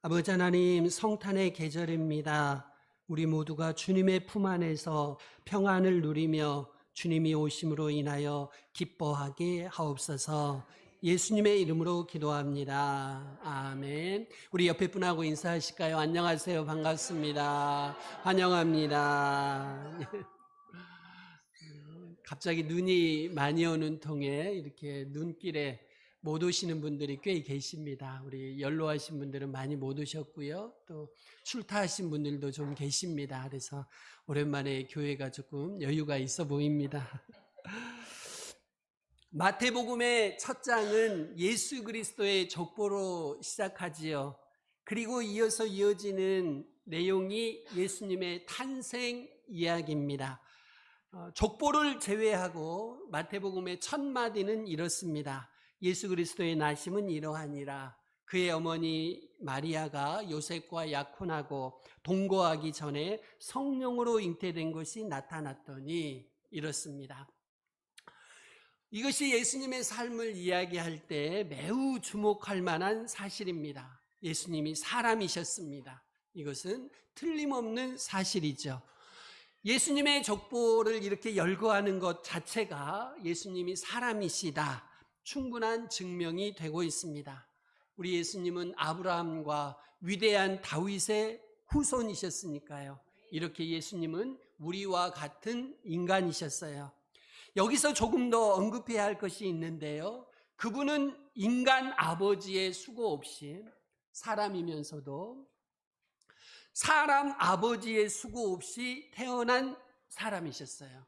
아버지 하나님, 성탄의 계절입니다. 우리 모두가 주님의 품 안에서 평안을 누리며 주님이 오심으로 인하여 기뻐하게 하옵소서. 예수님의 이름으로 기도합니다. 아멘. 우리 옆에 분하고 인사하실까요? 안녕하세요. 반갑습니다. 환영합니다. 갑자기 눈이 많이 오는 통에 이렇게 눈길에 못 오시는 분들이 꽤 계십니다. 우리 연로하신 분들은 많이 못 오셨고요. 또 출타하신 분들도 좀 계십니다. 그래서 오랜만에 교회가 조금 여유가 있어 보입니다. 마태복음의 첫 장은 예수 그리스도의 족보로 시작하지요. 그리고 이어서 이어지는 내용이 예수님의 탄생 이야기입니다. 족보를 제외하고 마태복음의 첫 마디는 이렇습니다. 예수 그리스도의 나심은 이러하니라. 그의 어머니 마리아가 요셉과 약혼하고 동거하기 전에 성령으로 잉태된 것이 나타났더니 이렇습니다. 이것이 예수님의 삶을 이야기할 때 매우 주목할 만한 사실입니다. 예수님이 사람이셨습니다. 이것은 틀림없는 사실이죠. 예수님의 족보를 이렇게 열거하는 것 자체가 예수님이 사람이시다 충분한 증명이 되고 있습니다. 우리 예수님은 아브라함과 위대한 다윗의 후손이셨으니까요. 이렇게 예수님은 우리와 같은 인간이셨어요. 여기서 조금 더 언급해야 할 것이 있는데요. 그분은 인간 아버지의 수고 없이 사람이면서도 사람 아버지의 수고 없이 태어난 사람이셨어요.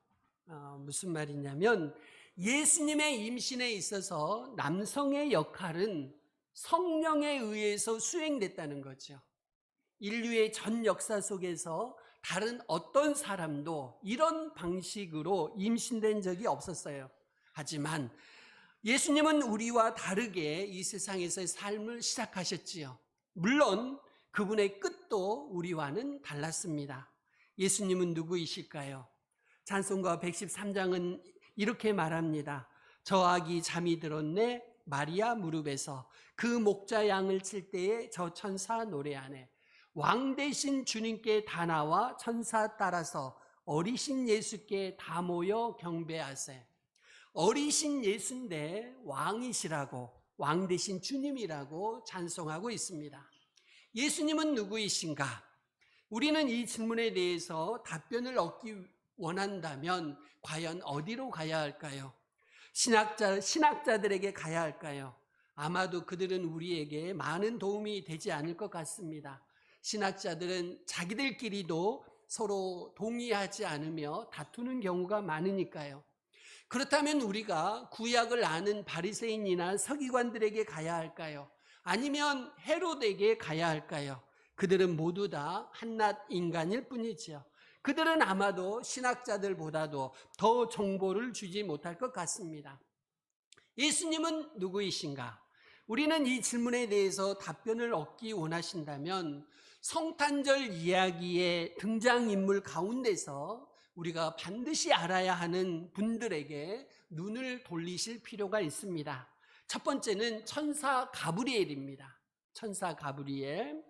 무슨 말이냐면 예수님의 임신에 있어서 남성의 역할은 성령에 의해서 수행됐다는 거죠. 인류의 전 역사 속에서 다른 어떤 사람도 이런 방식으로 임신된 적이 없었어요. 하지만 예수님은 우리와 다르게 이 세상에서의 삶을 시작하셨지요. 물론 그분의 끝도 우리와는 달랐습니다. 예수님은 누구이실까요? 찬송가 113장은 이렇게 말합니다. 저 아기 잠이 들었네 마리아 무릎에서 그 목자 양을 칠 때에 저 천사 노래하네. 왕 되신 주님께 다 나와 천사 따라서 어리신 예수께 다 모여 경배하세. 어리신 예수인데 왕이시라고 왕 되신 주님이라고 찬송하고 있습니다. 예수님은 누구이신가? 우리는 이 질문에 대해서 답변을 얻기 원한다면 과연 어디로 가야 할까요? 신학자들에게 가야 할까요? 아마도 그들은 우리에게 많은 도움이 되지 않을 것 같습니다. 신학자들은 자기들끼리도 서로 동의하지 않으며 다투는 경우가 많으니까요. 그렇다면 우리가 구약을 아는 바리새인이나 서기관들에게 가야 할까요? 아니면 헤롯에게 가야 할까요? 그들은 모두 다 한낱 인간일 뿐이지요. 그들은 아마도 신학자들보다도 더 정보를 주지 못할 것 같습니다. 예수님은 누구이신가? 우리는 이 질문에 대해서 답변을 얻기 원하신다면 성탄절 이야기의 등장인물 가운데서 우리가 반드시 알아야 하는 분들에게 눈을 돌리실 필요가 있습니다. 첫 번째는 천사 가브리엘입니다. 천사 가브리엘.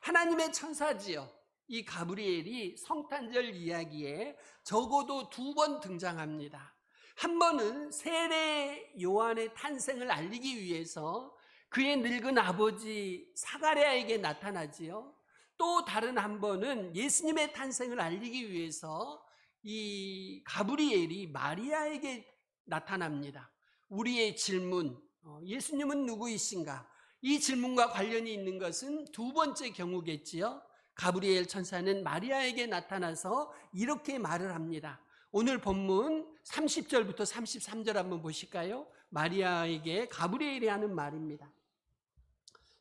하나님의 천사지요. 이 가브리엘이 성탄절 이야기에 적어도 2번 등장합니다. 한 번은 세례 요한의 탄생을 알리기 위해서 그의 늙은 아버지 사가랴에게 나타나지요. 또 다른 한 번은 예수님의 탄생을 알리기 위해서 이 가브리엘이 마리아에게 나타납니다. 우리의 질문, 예수님은 누구이신가? 이 질문과 관련이 있는 것은 2번째 경우겠지요. 가브리엘 천사는 마리아에게 나타나서 이렇게 말을 합니다. 오늘 본문 30절부터 33절 한번 보실까요? 마리아에게 가브리엘이 하는 말입니다.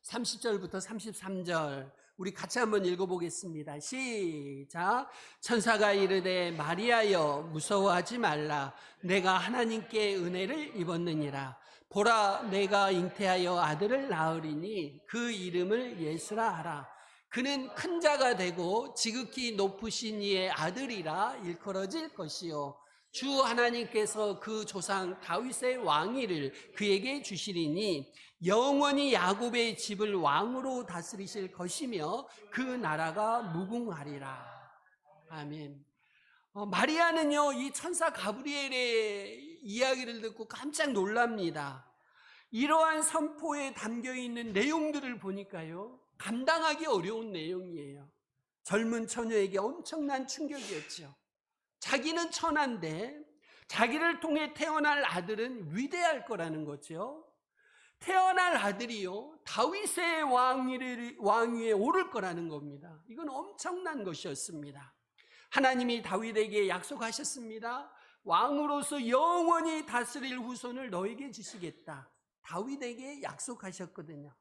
30절부터 33절 우리 같이 한번 읽어보겠습니다. 시작. 천사가 이르되 마리아여 무서워하지 말라. 내가 하나님께 은혜를 입었느니라. 보라 내가 잉태하여 아들을 낳으리니 그 이름을 예수라 하라. 그는 큰 자가 되고 지극히 높으신 이의 아들이라 일컬어질 것이요 주 하나님께서 그 조상 다윗의 왕위를 그에게 주시리니 영원히 야곱의 집을 왕으로 다스리실 것이며 그 나라가 무궁하리라. 아멘. 마리아는요, 이 천사 가브리엘의 이야기를 듣고 깜짝 놀랍니다. 이러한 선포에 담겨 있는 내용들을 보니까요, 감당하기 어려운 내용이에요. 젊은 처녀에게 엄청난 충격이었죠. 자기는 천한데 자기를 통해 태어날 아들은 위대할 거라는 거죠. 태어날 아들이요, 다윗의 왕위에 오를 거라는 겁니다. 이건 엄청난 것이었습니다. 하나님이 다윗에게 약속하셨습니다. 왕으로서 영원히 다스릴 후손을 너에게 주시겠다. 다윗에게 약속하셨거든요.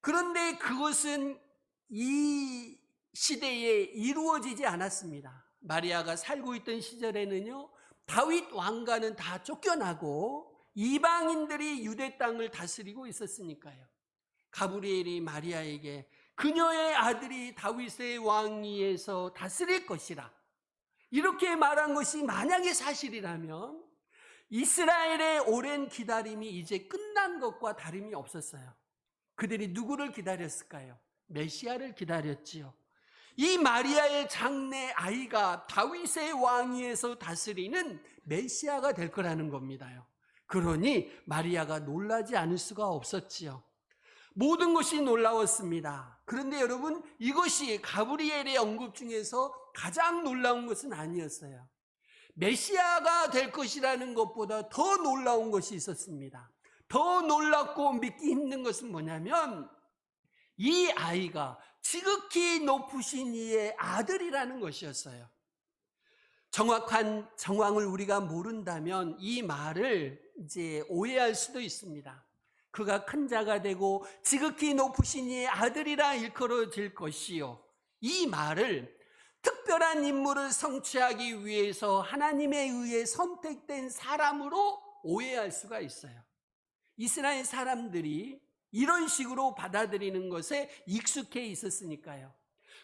그런데 그것은 이 시대에 이루어지지 않았습니다. 마리아가 살고 있던 시절에는요, 다윗 왕가는 다 쫓겨나고 이방인들이 유대 땅을 다스리고 있었으니까요. 가브리엘이 마리아에게 그녀의 아들이 다윗의 왕위에서 다스릴 것이라, 이렇게 말한 것이 만약에 사실이라면 이스라엘의 오랜 기다림이 이제 끝난 것과 다름이 없었어요. 그들이 누구를 기다렸을까요? 메시아를 기다렸지요. 이 마리아의 장래 아이가 다윗의 왕위에서 다스리는 메시아가 될 거라는 겁니다요. 그러니 마리아가 놀라지 않을 수가 없었지요. 모든 것이 놀라웠습니다. 그런데 여러분, 이것이 가브리엘의 언급 중에서 가장 놀라운 것은 아니었어요. 메시아가 될 것이라는 것보다 더 놀라운 것이 있었습니다. 더 놀랍고 믿기 힘든 것은 뭐냐면 이 아이가 지극히 높으신 이의 아들이라는 것이었어요. 정확한 정황을 우리가 모른다면 이 말을 이제 오해할 수도 있습니다. 그가 큰 자가 되고 지극히 높으신 이의 아들이라 일컬어질 것이요, 이 말을 특별한 임무를 성취하기 위해서 하나님에 의해 선택된 사람으로 오해할 수가 있어요. 이스라엘 사람들이 이런 식으로 받아들이는 것에 익숙해 있었으니까요.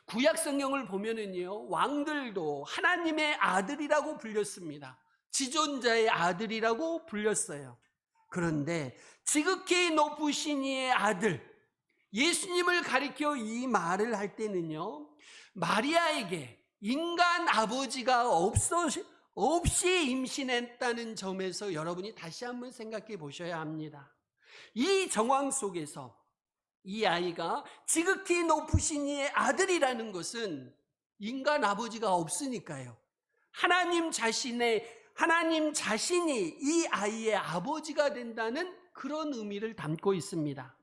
구약 성경을 보면은요, 왕들도 하나님의 아들이라고 불렸습니다. 지존자의 아들이라고 불렸어요. 그런데 지극히 높으신 이의 아들, 예수님을 가리켜 이 말을 할 때는요, 마리아에게 인간 아버지가 없이 임신했다는 점에서 여러분이 다시 한번 생각해 보셔야 합니다. 이 정황 속에서 이 아이가 지극히 높으신 이의 아들이라는 것은 인간 아버지가 없으니까요, 하나님 자신이 이 아이의 아버지가 된다는 그런 의미를 담고 있습니다.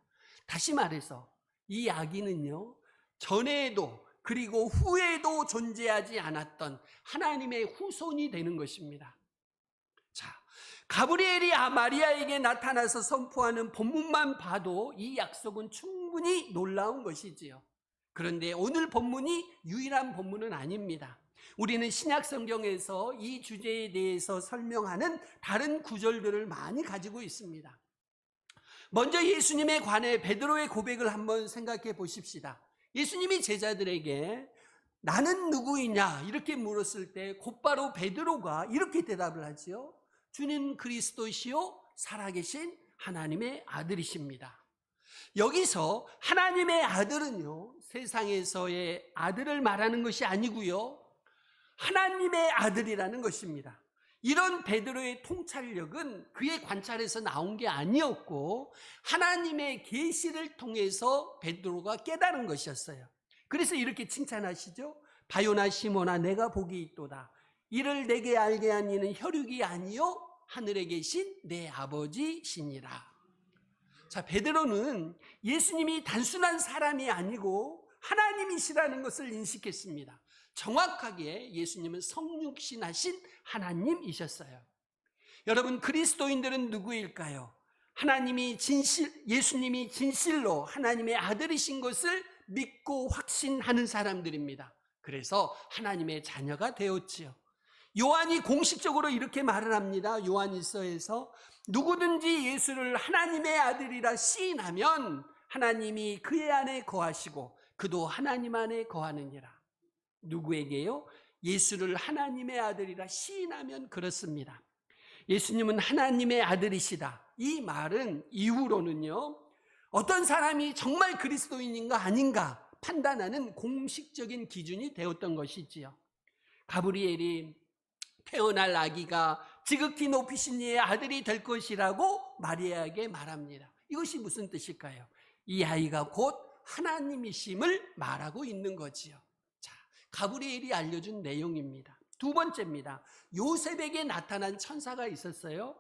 다시 말해서 이 아기는요, 전에도 그리고 후에도 존재하지 않았던 하나님의 후손이 되는 것입니다. 자, 가브리엘이 마리아에게 나타나서 선포하는 본문만 봐도 이 약속은 충분히 놀라운 것이지요. 그런데 오늘 본문이 유일한 본문은 아닙니다. 우리는 신약 성경에서 이 주제에 대해서 설명하는 다른 구절들을 많이 가지고 있습니다. 먼저 예수님에 관해 베드로의 고백을 한번 생각해 보십시다. 예수님이 제자들에게 나는 누구이냐 이렇게 물었을 때 곧바로 베드로가 이렇게 대답을 하지요. 주는 그리스도시요 살아계신 하나님의 아들이십니다. 여기서 하나님의 아들은요, 세상에서의 아들을 말하는 것이 아니고요, 하나님의 아들이라는 것입니다. 이런 베드로의 통찰력은 그의 관찰에서 나온 게 아니었고 하나님의 계시를 통해서 베드로가 깨달은 것이었어요. 그래서 이렇게 칭찬하시죠. 바요나 시모나 내가 복이 있도다. 이를 내게 알게 한 이는 혈육이 아니요 하늘에 계신 내 아버지시니라. 자, 베드로는 예수님이 단순한 사람이 아니고 하나님이시라는 것을 인식했습니다. 정확하게 예수님은 성육신하신 하나님이셨어요. 여러분, 그리스도인들은 누구일까요? 예수님이 진실로 하나님의 아들이신 것을 믿고 확신하는 사람들입니다. 그래서 하나님의 자녀가 되었지요. 요한이 공식적으로 이렇게 말을 합니다. 요한일서에서 누구든지 예수를 하나님의 아들이라 시인하면 하나님이 그의 안에 거하시고 그도 하나님 안에 거하느니라. 누구에게요? 예수를 하나님의 아들이라 시인하면 그렇습니다. 예수님은 하나님의 아들이시다. 이 말은 이후로는요, 어떤 사람이 정말 그리스도인인가 아닌가 판단하는 공식적인 기준이 되었던 것이지요. 가브리엘이 태어날 아기가 지극히 높이신 이의 아들이 될 것이라고 마리아에게 말합니다. 이것이 무슨 뜻일까요? 이 아이가 곧 하나님이심을 말하고 있는 거지요. 자, 가브리엘이 알려준 내용입니다. 두 번째입니다. 요셉에게 나타난 천사가 있었어요.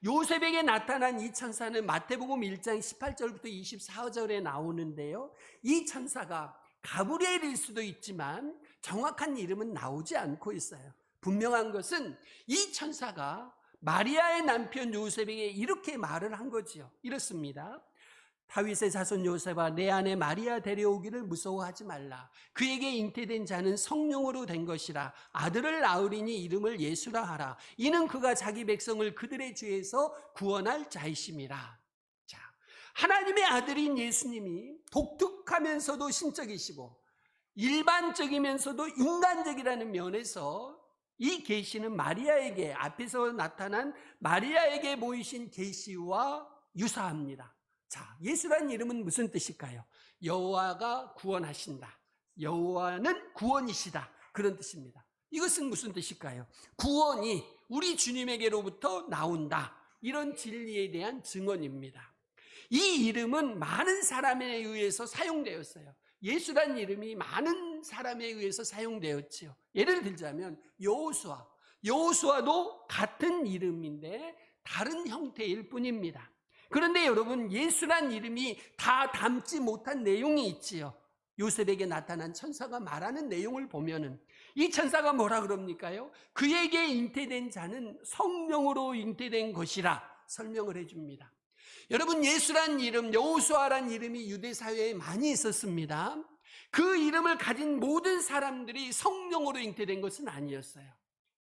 요셉에게 나타난 이 천사는 마태복음 1장 18절부터 24절에 나오는데요. 이 천사가 가브리엘일 수도 있지만 정확한 이름은 나오지 않고 있어요. 분명한 것은 이 천사가 마리아의 남편 요셉에게 이렇게 말을 한 거지요. 이렇습니다. 다윗의 자손 요셉아, 내 아내 마리아 데려오기를 무서워하지 말라. 그에게 잉태된 자는 성령으로 된 것이라. 아들을 낳으리니 이름을 예수라 하라. 이는 그가 자기 백성을 그들의 죄에서 구원할 자이심이라. 자, 하나님의 아들인 예수님이 독특하면서도 신적이시고 일반적이면서도 인간적이라는 면에서 이 계시는 마리아에게, 앞에서 나타난 마리아에게 보이신 계시와 유사합니다. 자, 예수란 이름은 무슨 뜻일까요? 여호와가 구원하신다. 여호와는 구원이시다. 그런 뜻입니다. 이것은 무슨 뜻일까요? 구원이 우리 주님에게로부터 나온다. 이런 진리에 대한 증언입니다. 이 이름은 많은 사람에 의해서 사용되었어요. 예수란 이름이 많은 사람에 의해서 사용되었지요. 예를 들자면 여호수아도 같은 이름인데 다른 형태일 뿐입니다. 그런데 여러분, 예수란 이름이 다 담지 못한 내용이 있지요. 요셉에게 나타난 천사가 말하는 내용을 보면은 이 천사가 뭐라 그럽니까요? 그에게 잉태된 자는 성령으로 잉태된 것이라 설명을 해줍니다. 여러분, 예수란 이름, 여호수아란 이름이 유대 사회에 많이 있었습니다. 그 이름을 가진 모든 사람들이 성령으로 잉태된 것은 아니었어요.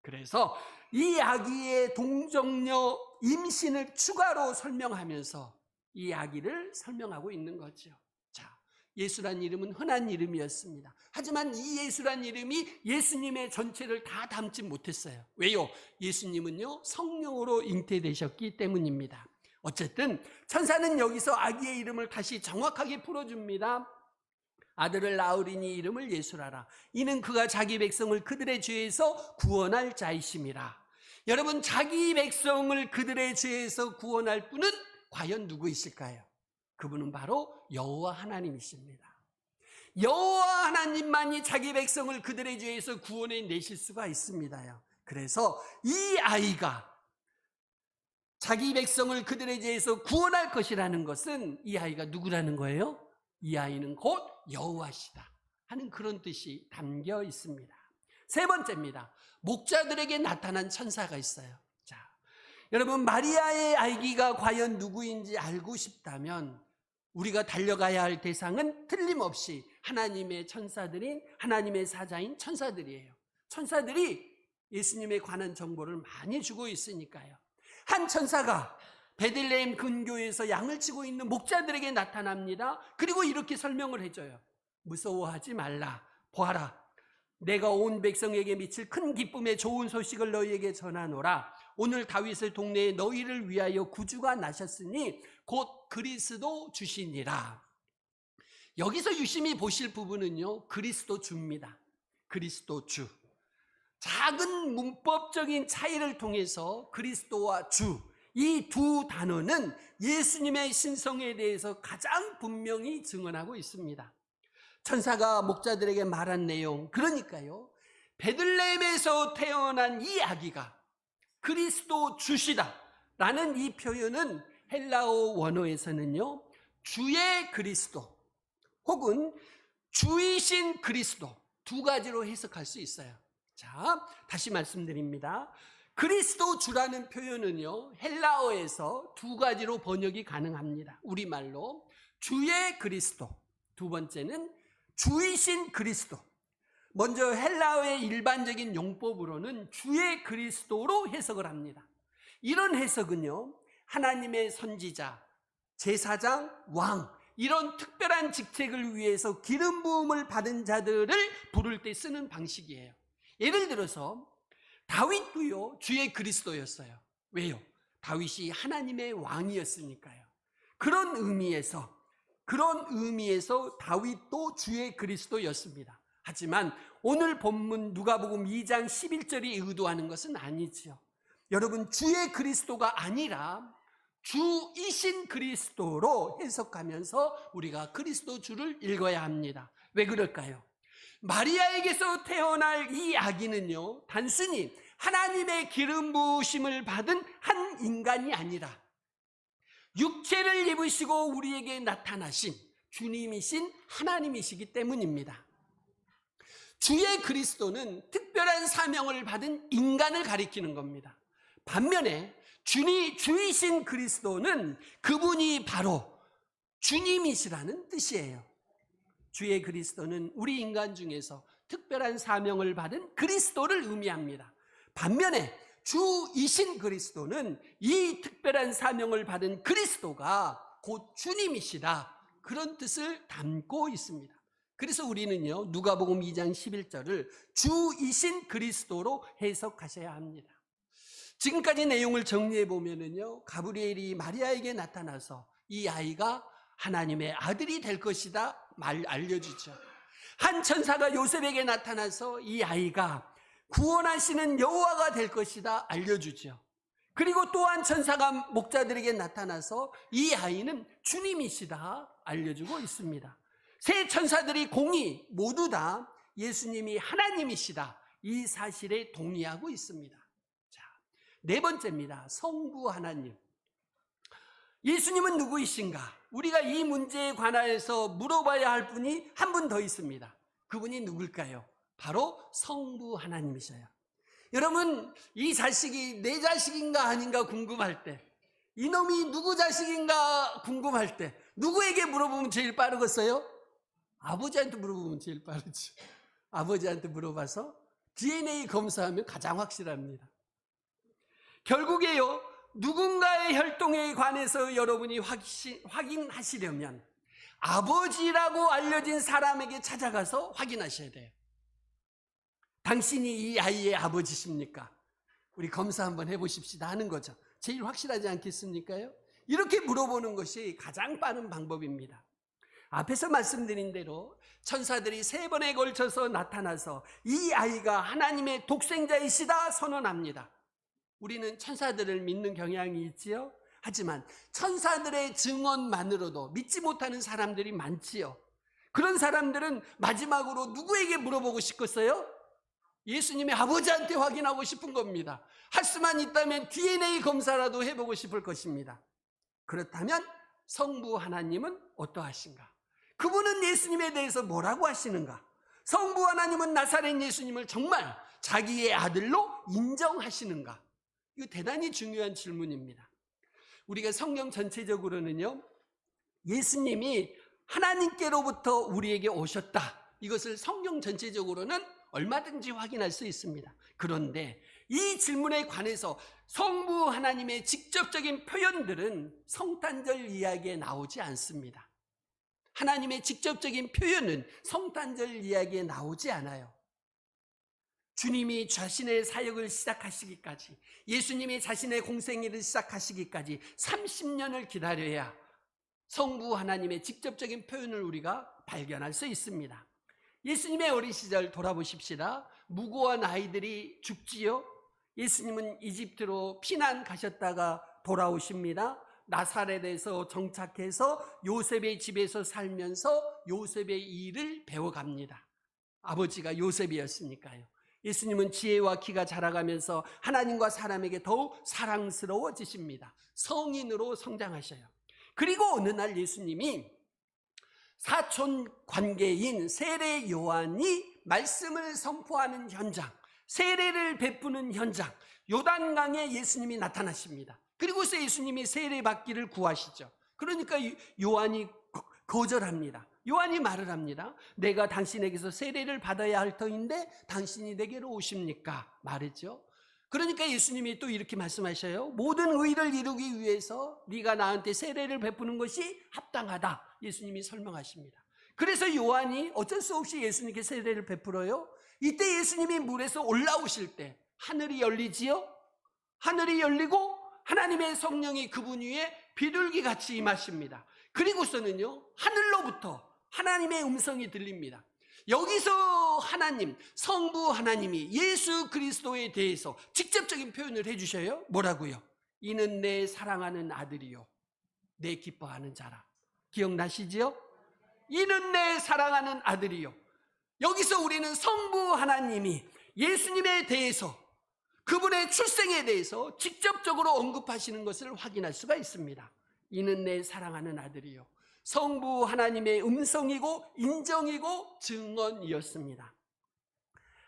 그래서 이 아기의 동정녀 임신을 추가로 설명하면서 이 아기를 설명하고 있는 거죠. 자, 예수란 이름은 흔한 이름이었습니다. 하지만 이 예수란 이름이 예수님의 전체를 다 담지 못했어요. 왜요? 예수님은요, 성령으로 잉태되셨기 때문입니다. 어쨌든 천사는 여기서 아기의 이름을 다시 정확하게 풀어줍니다. 아들을 낳으리니 이름을 예수라라. 이는 그가 자기 백성을 그들의 죄에서 구원할 자이심이라. 여러분, 자기 백성을 그들의 죄에서 구원할 분은 과연 누구이실까요? 그분은 바로 여호와 하나님이십니다. 여호와 하나님만이 자기 백성을 그들의 죄에서 구원해 내실 수가 있습니다요. 그래서 이 아이가 자기 백성을 그들의 죄에서 구원할 것이라는 것은 이 아이가 누구라는 거예요? 이 아이는 곧 여호와시다 하는 그런 뜻이 담겨 있습니다. 세 번째입니다. 목자들에게 나타난 천사가 있어요. 자, 여러분, 마리아의 아기가 과연 누구인지 알고 싶다면 우리가 달려가야 할 대상은 틀림없이 하나님의 천사들인, 하나님의 사자인 천사들이에요. 천사들이 예수님에 관한 정보를 많이 주고 있으니까요. 한 천사가 베들레헴 근교에서 양을 치고 있는 목자들에게 나타납니다. 그리고 이렇게 설명을 해줘요. 무서워하지 말라. 보아라, 내가 온 백성에게 미칠 큰 기쁨의 좋은 소식을 너희에게 전하노라. 오늘 다윗의 동네에 너희를 위하여 구주가 나셨으니 곧 그리스도 주시니라. 여기서 유심히 보실 부분은요, 그리스도 주입니다. 그리스도 주. 작은 문법적인 차이를 통해서 그리스도와 주, 이 두 단어는 예수님의 신성에 대해서 가장 분명히 증언하고 있습니다. 천사가 목자들에게 말한 내용, 그러니까요, 베들레헴에서 태어난 이 아기가 그리스도 주시다 라는 이 표현은 헬라어 원어에서는요, 주의 그리스도 혹은 주이신 그리스도 두 가지로 해석할 수 있어요. 자, 다시 말씀드립니다. 그리스도 주라는 표현은요, 헬라어에서 두 가지로 번역이 가능합니다. 우리말로 주의 그리스도, 두 번째는 주이신 그리스도. 먼저 헬라어의 일반적인 용법으로는 주의 그리스도로 해석을 합니다. 이런 해석은요, 하나님의 선지자, 제사장, 왕, 이런 특별한 직책을 위해서 기름 부음을 받은 자들을 부를 때 쓰는 방식이에요. 예를 들어서 다윗도요, 주의 그리스도였어요. 왜요? 다윗이 하나님의 왕이었으니까요. 그런 의미에서 다윗도 주의 그리스도였습니다. 하지만 오늘 본문 누가복음 2장 11절이 의도하는 것은 아니지요. 여러분, 주의 그리스도가 아니라 주이신 그리스도로 해석하면서 우리가 그리스도 주를 읽어야 합니다. 왜 그럴까요? 마리아에게서 태어날 이 아기는요, 단순히 하나님의 기름 부으심을 받은 한 인간이 아니라 육체를 입으시고 우리에게 나타나신 주님이신 하나님이시기 때문입니다. 주의 그리스도는 특별한 사명을 받은 인간을 가리키는 겁니다. 반면에 주이신 그리스도는 그분이 바로 주님이시라는 뜻이에요. 주의 그리스도는 우리 인간 중에서 특별한 사명을 받은 그리스도를 의미합니다. 반면에 주이신 그리스도는 이 특별한 사명을 받은 그리스도가 곧 주님이시다, 그런 뜻을 담고 있습니다. 그래서 우리는요, 누가복음 2장 11절을 주이신 그리스도로 해석하셔야 합니다. 지금까지 내용을 정리해 보면은요, 가브리엘이 마리아에게 나타나서 이 아이가 하나님의 아들이 될 것이다 알려주죠. 한 천사가 요셉에게 나타나서 이 아이가 구원하시는 여호와가 될 것이다 알려주죠. 그리고 또 한 천사가 목자들에게 나타나서 이 아이는 주님이시다 알려주고 있습니다. 세 천사들이 공히 모두 다 예수님이 하나님이시다, 이 사실에 동의하고 있습니다. 자, 네 번째입니다. 성부 하나님. 예수님은 누구이신가? 우리가 이 문제에 관하여서 물어봐야 할 분이 한 분 더 있습니다. 그분이 누굴까요? 바로 성부 하나님이셔요. 여러분, 이 자식이 내 자식인가 아닌가 궁금할 때, 이놈이 누구 자식인가 궁금할 때 누구에게 물어보면 제일 빠르겠어요? 아버지한테 물어보면 제일 빠르죠. 아버지한테 물어봐서 DNA 검사하면 가장 확실합니다. 결국에요, 누군가의 혈통에 관해서 여러분이 확인하시려면 아버지라고 알려진 사람에게 찾아가서 확인하셔야 돼요. 당신이 이 아이의 아버지십니까? 우리 검사 한번 해보십시다 하는 거죠. 제일 확실하지 않겠습니까요? 이렇게 물어보는 것이 가장 빠른 방법입니다. 앞에서 말씀드린 대로 천사들이 3번에 걸쳐서 나타나서 이 아이가 하나님의 독생자이시다 선언합니다. 우리는 천사들을 믿는 경향이 있지요. 하지만 천사들의 증언만으로도 믿지 못하는 사람들이 많지요. 그런 사람들은 마지막으로 누구에게 물어보고 싶겠어요? 예수님의 아버지한테 확인하고 싶은 겁니다. 할 수만 있다면 DNA 검사라도 해보고 싶을 것입니다. 그렇다면 성부 하나님은 어떠하신가? 그분은 예수님에 대해서 뭐라고 하시는가? 성부 하나님은 나사렛 예수님을 정말 자기의 아들로 인정하시는가? 이거 대단히 중요한 질문입니다. 우리가 성경 전체적으로는요, 예수님이 하나님께로부터 우리에게 오셨다, 이것을 성경 전체적으로는 얼마든지 확인할 수 있습니다. 그런데 이 질문에 관해서 성부 하나님의 직접적인 표현들은 성탄절 이야기에 나오지 않습니다. 하나님의 직접적인 표현은 성탄절 이야기에 나오지 않아요. 주님이 자신의 사역을 시작하시기까지, 예수님이 자신의 공생애를 시작하시기까지 30년을 기다려야 성부 하나님의 직접적인 표현을 우리가 발견할 수 있습니다. 예수님의 어린 시절 돌아보십시다. 무고한 아이들이 죽지요. 예수님은 이집트로 피난 가셨다가 돌아오십니다. 나사렛에서 정착해서 요셉의 집에서 살면서 요셉의 일을 배워갑니다. 아버지가 요셉이었으니까요. 예수님은 지혜와 키가 자라가면서 하나님과 사람에게 더욱 사랑스러워지십니다. 성인으로 성장하셔요. 그리고 어느 날 예수님이 사촌 관계인 세례 요한이 말씀을 선포하는 현장, 세례를 베푸는 현장, 요단강에 예수님이 나타나십니다. 그리고서 예수님이 세례 받기를 구하시죠. 그러니까 요한이 거절합니다. 요한이 말을 합니다. 내가 당신에게서 세례를 받아야 할 터인데 당신이 내게로 오십니까? 말했죠. 그러니까 예수님이 또 이렇게 말씀하셔요. 모든 의를 이루기 위해서 네가 나한테 세례를 베푸는 것이 합당하다, 예수님이 설명하십니다. 그래서 요한이 어쩔 수 없이 예수님께 세례를 베풀어요. 이때 예수님이 물에서 올라오실 때 하늘이 열리지요. 하늘이 열리고 하나님의 성령이 그분 위에 비둘기같이 임하십니다. 그리고서는요, 하늘로부터 하나님의 음성이 들립니다. 여기서 하나님, 성부 하나님이 예수 그리스도에 대해서 직접적인 표현을 해주셔요. 뭐라고요? 이는 내 사랑하는 아들이요 내 기뻐하는 자라. 기억나시지요? 이는 내 사랑하는 아들이요. 여기서 우리는 성부 하나님이 예수님에 대해서, 그분의 출생에 대해서 직접적으로 언급하시는 것을 확인할 수가 있습니다. 이는 내 사랑하는 아들이요. 성부 하나님의 음성이고 인정이고 증언이었습니다.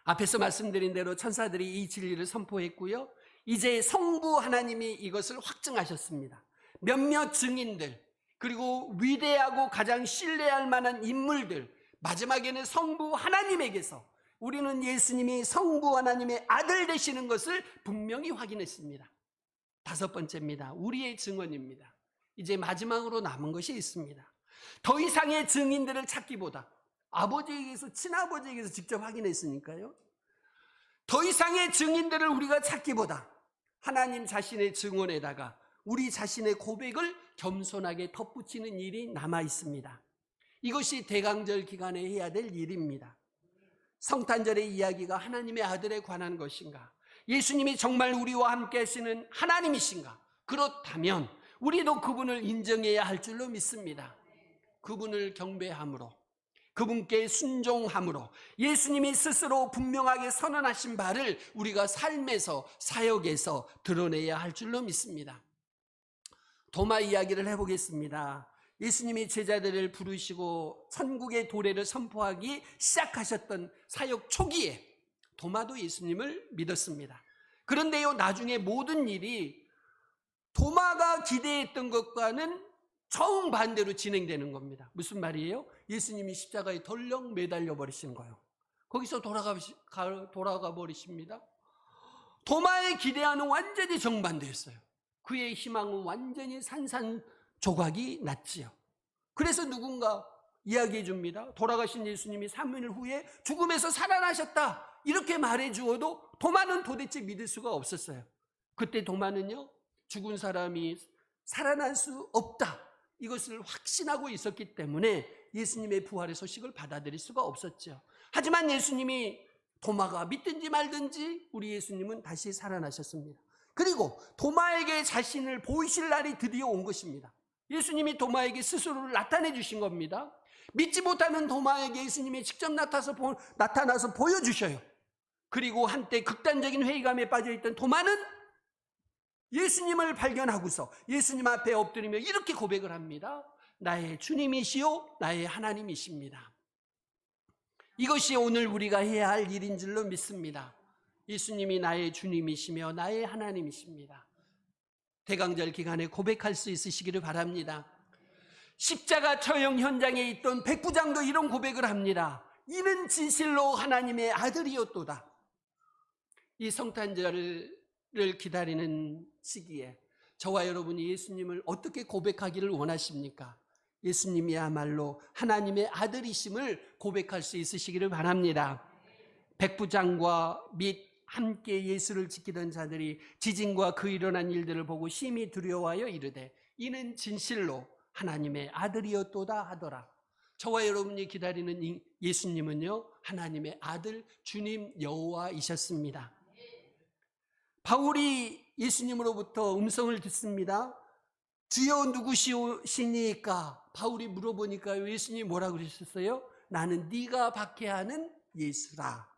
앞에서 말씀드린 대로 천사들이 이 진리를 선포했고요, 이제 성부 하나님이 이것을 확증하셨습니다. 몇몇 증인들, 그리고 위대하고 가장 신뢰할 만한 인물들, 마지막에는 성부 하나님에게서 우리는 예수님이 성부 하나님의 아들 되시는 것을 분명히 확인했습니다. 다섯 번째입니다. 우리의 증언입니다. 이제 마지막으로 남은 것이 있습니다. 더 이상의 증인들을 찾기보다, 아버지에게서, 친아버지에게서 직접 확인했으니까요, 더 이상의 증인들을 우리가 찾기보다 하나님 자신의 증언에다가 우리 자신의 고백을 겸손하게 덧붙이는 일이 남아 있습니다. 이것이 대강절 기간에 해야 될 일입니다. 성탄절의 이야기가 하나님의 아들에 관한 것인가? 예수님이 정말 우리와 함께 하시는 하나님이신가? 그렇다면 우리도 그분을 인정해야 할 줄로 믿습니다. 그분을 경배함으로, 그분께 순종함으로, 예수님이 스스로 분명하게 선언하신 바를 우리가 삶에서, 사역에서 드러내야 할 줄로 믿습니다. 도마 이야기를 해보겠습니다. 예수님이 제자들을 부르시고 천국의 도래를 선포하기 시작하셨던 사역 초기에 도마도 예수님을 믿었습니다. 그런데요, 나중에 모든 일이 도마가 기대했던 것과는 정반대로 진행되는 겁니다. 무슨 말이에요? 예수님이 십자가에 덜렁 매달려 버리신 거예요. 거기서 돌아가 버리십니다. 도마의 기대와는 완전히 정반대였어요. 그의 희망은 완전히 산산조각이 났지요. 그래서 누군가 이야기해 줍니다. 돌아가신 예수님이 3일 후에 죽음에서 살아나셨다, 이렇게 말해 주어도 도마는 도대체 믿을 수가 없었어요. 그때 도마는요, 죽은 사람이 살아날 수 없다, 이것을 확신하고 있었기 때문에 예수님의 부활의 소식을 받아들일 수가 없었죠. 하지만 예수님이, 도마가 믿든지 말든지 우리 예수님은 다시 살아나셨습니다. 그리고 도마에게 자신을 보이실 날이 드디어 온 것입니다. 예수님이 도마에게 스스로를 나타내 주신 겁니다. 믿지 못하는 도마에게 예수님이 직접 나타나서 보여주셔요. 그리고 한때 극단적인 회의감에 빠져있던 도마는 예수님을 발견하고서 예수님 앞에 엎드리며 이렇게 고백을 합니다. 나의 주님이시요 나의 하나님이십니다. 이것이 오늘 우리가 해야 할 일인 줄로 믿습니다. 예수님이 나의 주님이시며 나의 하나님이십니다. 대강절 기간에 고백할 수 있으시기를 바랍니다. 십자가 처형 현장에 있던 백부장도 이런 고백을 합니다. 이는 진실로 하나님의 아들이었도다. 이 성탄절을 기다리는 시기에 저와 여러분이 예수님을 어떻게 고백하기를 원하십니까? 예수님이야말로 하나님의 아들이심을 고백할 수 있으시기를 바랍니다. 백부장과 및 함께 예수를 지키던 자들이 지진과 그 일어난 일들을 보고 심히 두려워하여 이르되 이는 진실로 하나님의 아들이었도다 하더라. 저와 여러분이 기다리는 예수님은요, 하나님의 아들 주님 여호와이셨습니다. 바울이 예수님으로부터 음성을 듣습니다. 주여 누구시니까? 바울이 물어보니까 예수님이 뭐라고 그러셨어요? 나는 네가 박해하는 예수라.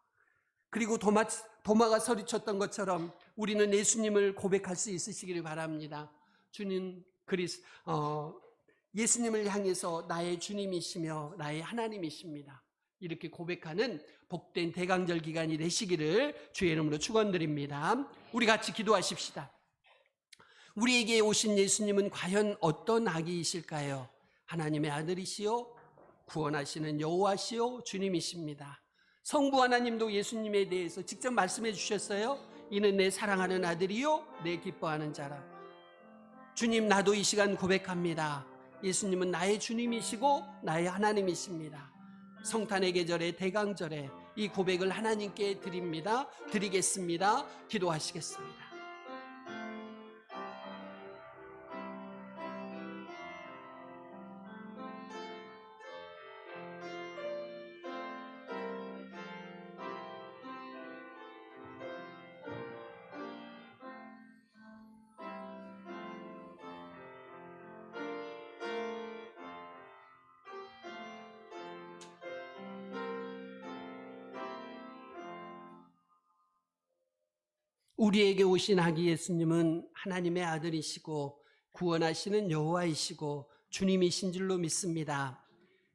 그리고 도마가 소리쳤던 것처럼 우리는 예수님을 고백할 수 있으시기를 바랍니다. 주님 예수님을 향해서 나의 주님이시며 나의 하나님이십니다. 이렇게 고백하는 복된 대강절 기간이 되시기를 주의 이름으로 축원드립니다. 우리 같이 기도하십시다. 우리에게 오신 예수님은 과연 어떤 아기이실까요? 하나님의 아들이시요 구원하시는 여호와시요 주님이십니다. 성부 하나님도 예수님에 대해서 직접 말씀해 주셨어요. 이는 내 사랑하는 아들이요 내 기뻐하는 자라. 주님, 나도 이 시간 고백합니다. 예수님은 나의 주님이시고 나의 하나님이십니다. 성탄의 계절에 대강절에 이 고백을 하나님께 드리겠습니다. 기도하시겠습니다. 우리에게 오신 아기 예수님은 하나님의 아들이시고 구원하시는 여호와이시고 주님이신 줄로 믿습니다.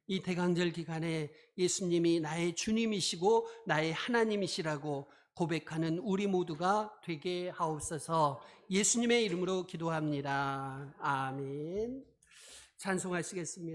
이 대강절 기간에 예수님이 나의 주님이시고 나의 하나님이시라고 고백하는 우리 모두가 되게 하옵소서. 예수님의 이름으로 기도합니다. 아멘. 찬송하시겠습니다.